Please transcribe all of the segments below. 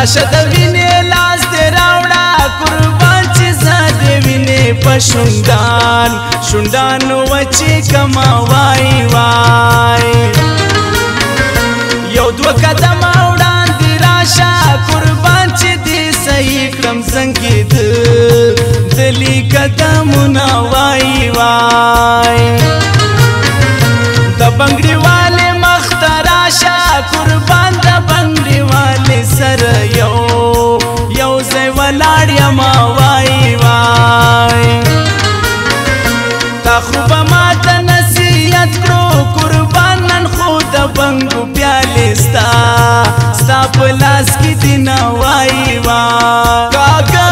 راشه د وینې لاس دې راوړه قربان چې زه دې وینې په شونډان شونډانو وچې کما وای وای یو دوه قدمه وړاندې راشه قربان چې دې صحیح کړم زنګې دلي قدمونه وای وای د بنګړي والې مخ ته راشه قربان د بنګړي والې سره یو ځای ولاړ یما وای وای تا خو به ماته نصیحت کړو قربان نن خو د بنګو پیالې ستا په لاس کې دي نه وای وای کاکا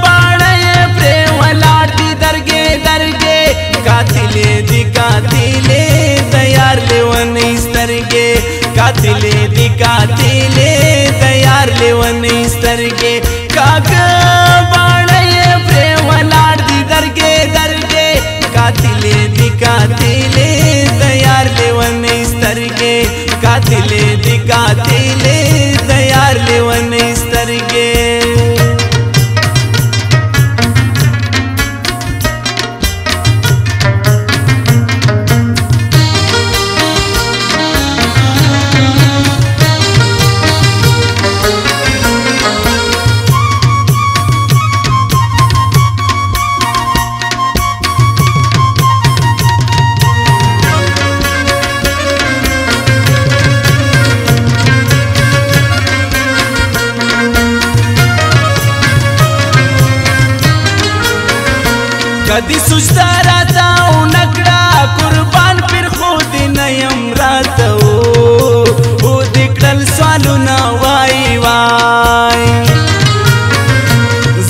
باڼه یې پرې ولاړ دي درګې درګې قاتلې دي قاتلې د یار لیونۍ سترګې قاتلې دي قاتلې د یار لیونۍ سترګې کاکا باڼه یې پرې ولاړ دي درګې درګې قاتلې دي قاتلې د یار لیونۍ سترګې قاتلې دي قاتلې د یار لیونۍ سترګې کدی سجده راته ونکړه قربان پر خود نیم راته او دې کړل سوالونه وای وای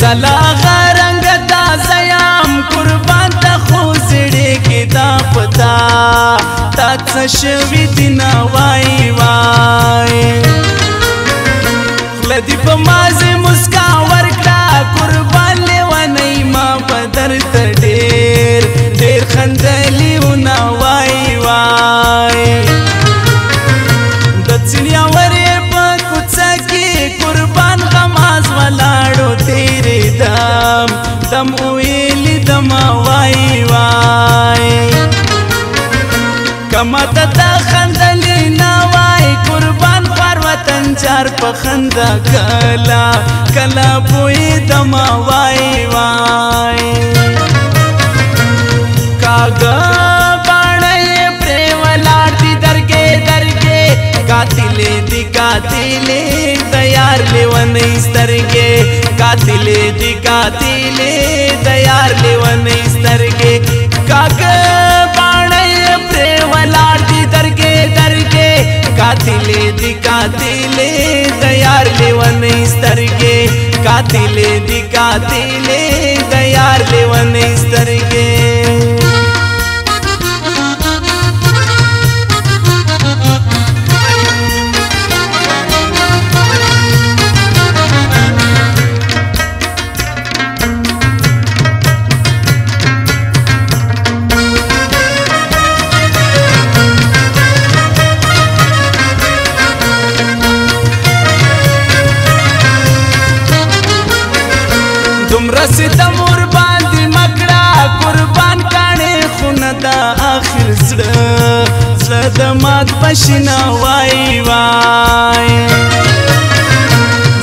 زلا غرنګ تازه یم قربان ته خو زړې کې دا پتا تا څه شوي دي نه وای وای خوله دې په مازې مسکا ورکړه قربان لیونۍ ما په درته ډېر ډېر خندلي ونه وای وای د څنیا ورې په کوڅه کې قربان غماز ولاړو تیرې دم ویلي دما وای وای کما ته خندلي نه وای قربان پر وطن چار په خندا کلا کلا پوي دما وای وای کاغه باڼه یې پرې ولاړ دي درګې درګې قاتلې دي قاتلې د یار لیونۍ سترګې قاتلې دي قاتلې د یار لیونۍ سترګې کاغه باڼه یې پرې ولاړ دي درګې درګې قاتلې دي قاتلې د یار لیونۍ سترګې قاتلې دي قاتلې د یار لیونۍ سترګې دومره ستم ور باندې مکړه قربان کاڼې خونه د آخر زړه د مات پشنا وای وای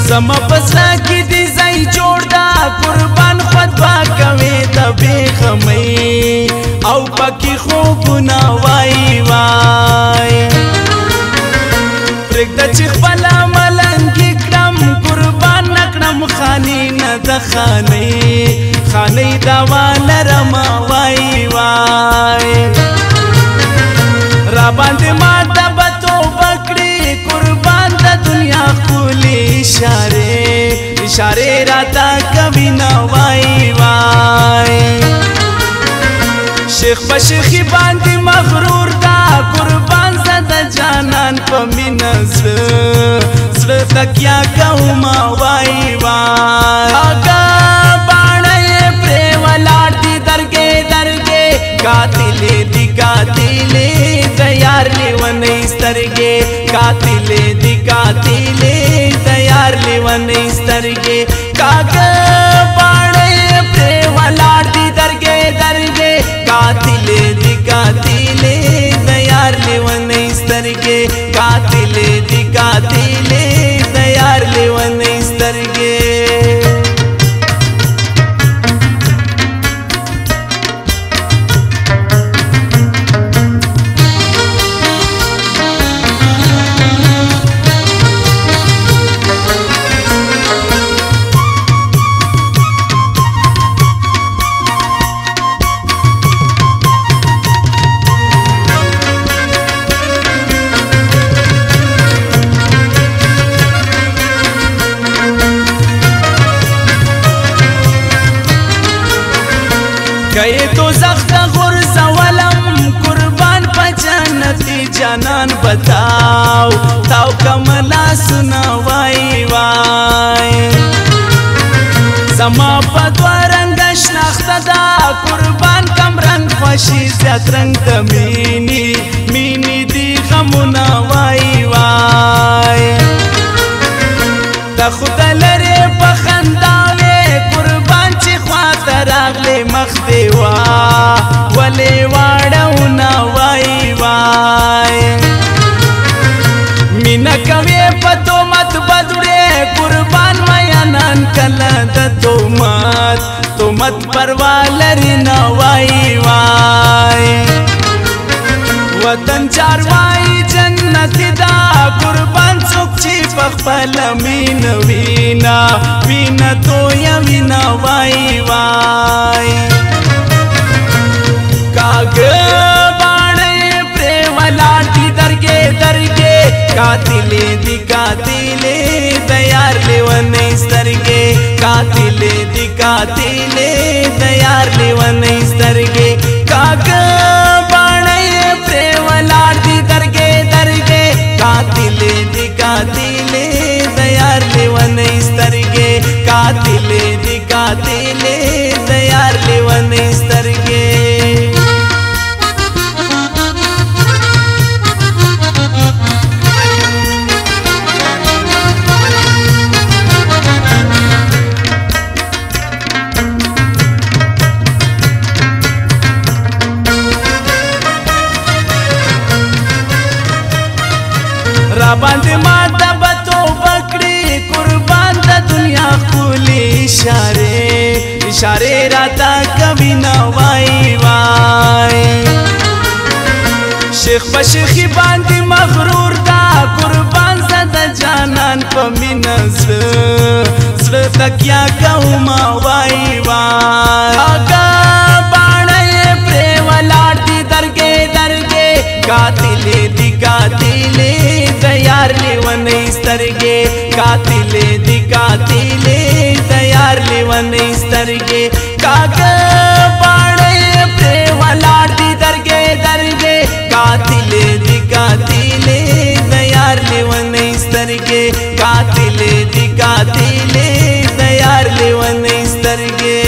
زما په زړه کې دې ځای جوړ ده قربان خطبه کوې د بېغمۍ او پکې خوبونه وای وای پرېږده چې خپله ملنګي کړم قربان نه کړم خاني نه د خانۍ دوا لرم وای وای را باندې ماته به توبه کړي قربان د دنیا ښکلې اشارې راته کوي نه وای وای شیخ په شیخي باندې مغرور ده قربان زه د جانان په مینه زړه تکیه کوم وای وای کاکا باڼه یې پرې ولاړ دي درګې درګې قاتلې دي قاتلې د یار لیونۍ سترګې قاتلې دي قاتلې د یار لیونۍ جانان بتاو تاو کملا سنا وای وای زما په رنگ شناخته دا قربان کم رنگ خوشي زیات رنگ د مینی مینی دی غمونه وای وای د خدای لري په خنداوي قربان چې خواته راغلی مخ دی وا ولې واړونه وای وای مینا کوي په تومت بدوړې قربان میانان کله د تومت پروا لري نه وای وای وطن چاروائی جنت دا قربان څوک چې په خپل مین وینا وینا تو یا وینا وای وای کاګ باندې پر ولاټی درګه قاتل دی قاتل تیار لیونه سترګه قاتل دی قاتل تیار لیونه سترګه کاګ قاتل دی قاتل دیار لیونه سترګې قاتل دی قاتل دیار لیونه سترګې را باندې ماته بتو بکړي قربان د دنیا خولي اشاره راته کوي نه وای وای شیخ په شیخي باندې مغرور دا قربان زده جانان په مینه زړه تکیا کوم وای وای اګه باندې پر ولاټي درګه قاتل دی قاتل تیار لیونه سترګې قاتل دی قاتل تیار لیونه سترګې کاګ باندې پر ولاټي درګه قاتل دی قاتل تیار لیونه سترګې قاتل دی قاتل تیار لیونه سترګې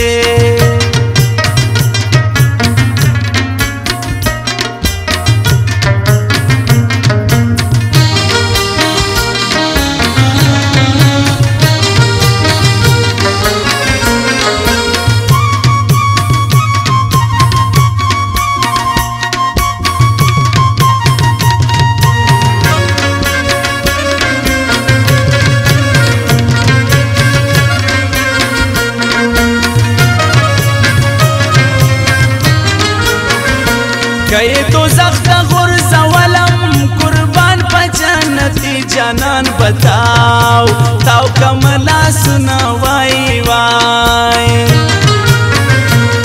کئی تو زخت غرز ولم قربان پا جنتی جانان بتاو تاو کملا سنا وای وای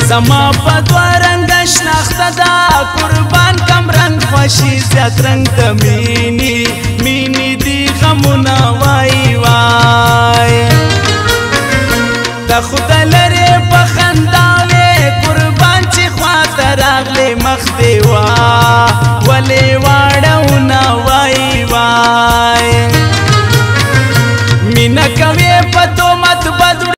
زما پا دو رنگ شناخته دا قربان کم رنگ خوشی زیات رنگ د مینی مینی دی غمونه وای وای د خدای لري په خنداوي قربان چې خواته راغلی مخ دی وا ولې واړونه وای وای مینا